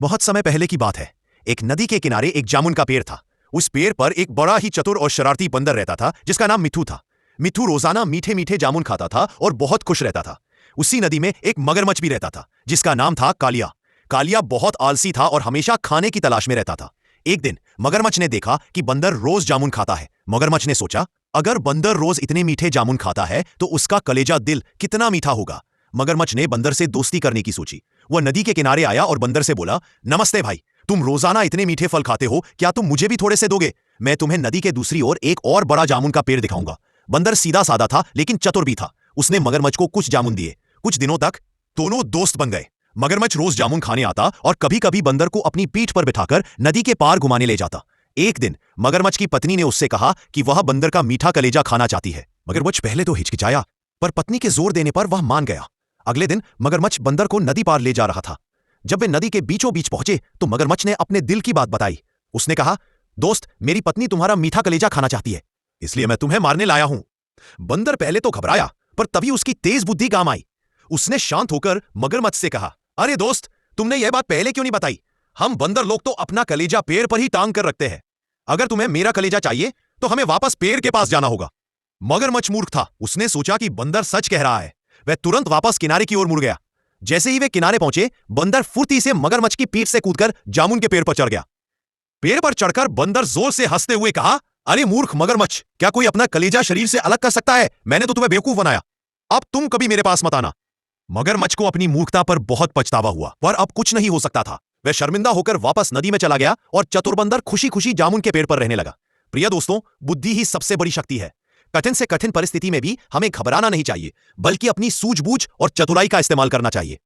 बहुत समय पहले की बात है। एक नदी के किनारे एक जामुन का पेड़ था। उस पेड़ पर एक बड़ा ही चतुर और शरारती बंदर रहता था जिसका नाम मिठू था। मिठू रोजाना मीठे मीठे जामुन खाता था और बहुत खुश रहता था। उसी नदी में एक मगरमच्छ भी रहता था जिसका नाम था कालिया। कालिया बहुत आलसी था और हमेशा खाने की तलाश में रहता था। एक दिन मगरमच्छ ने देखा कि बंदर रोज जामुन खाता है। मगरमच्छ ने सोचा, अगर बंदर रोज इतने मीठे जामुन खाता है तो उसका कलेजा दिल कितना मीठा होगा। मगरमच्छ ने बंदर से दोस्ती करने की सोची। वह नदी के किनारे आया और बंदर से बोला, नमस्ते भाई, तुम रोजाना इतने मीठे फल खाते हो, क्या तुम मुझे भी थोड़े से दोगे? मैं तुम्हें नदी के दूसरी ओर एक और बड़ा जामुन का पेड़ दिखाऊंगा। बंदर सीधा साधा था लेकिन चतुर भी था। उसने मगरमच्छ को कुछ जामुन दिए। कुछ दिनों तक दोनों दोस्त बन गए। मगरमच्छ रोज जामुन खाने आता और कभी कभी बंदर को अपनी पीठ पर बिठाकर नदी के पार घुमाने ले जाता। एक दिन मगरमच्छ की पत्नी ने उससे कहा कि वह बंदर का मीठा कलेजा खाना चाहती है। मगरमच्छ पहले तो हिचकिचाया, पर पत्नी के जोर देने पर वह मान गया। अगले दिन मगरमच्छ बंदर को नदी पार ले जा रहा था। जब वे नदी के बीचों बीच पहुंचे तो मगरमच्छ ने अपने दिल की बात बताई। उसने कहा, दोस्त, मेरी पत्नी तुम्हारा मीठा कलेजा खाना चाहती है, इसलिए मैं तुम्हें मारने लाया हूं। बंदर पहले तो घबराया, पर तभी उसकी तेज बुद्धि काम आई। उसने शांत होकर मगरमच्छ से कहा, अरे दोस्त, तुमने यह बात पहले क्यों नहीं बताई? हम बंदर लोग तो अपना कलेजा पेड़ पर ही टांग कर रखते हैं। अगर तुम्हें मेरा कलेजा चाहिए तो हमें वापस पेड़ के पास जाना होगा। मगरमच्छ मूर्ख था। उसने सोचा कि बंदर सच कह रहा है। वह तुरंत वापस किनारे की ओर मुड़ गया। जैसे ही वे किनारे पहुंचे, बंदर फुर्ती से मगरमच्छ की पीठ से कूदकर जामुन के पेड़ पर चढ़ गया। पेड़ पर चढ़कर बंदर जोर से हंसते हुए कहा, अरे मूर्ख मगरमच्छ, क्या कोई अपना कलेजा शरीर से अलग कर सकता है? मैंने तो तुम्हें बेवकूफ बनाया। अब तुम कभी मेरे पास मत आना। मगरमच्छ को अपनी मूर्खता पर बहुत पछतावा हुआ, पर अब कुछ नहीं हो सकता था। वह शर्मिंदा होकर वापस नदी में चला गया और चतुर बंदर खुशी खुशी जामुन के पेड़ पर रहने लगा। प्रिय दोस्तों, बुद्धि ही सबसे बड़ी शक्ति है। कठिन से कठिन परिस्थिति में भी हमें घबराना नहीं चाहिए, बल्कि अपनी सूझबूझ और चतुराई का इस्तेमाल करना चाहिए।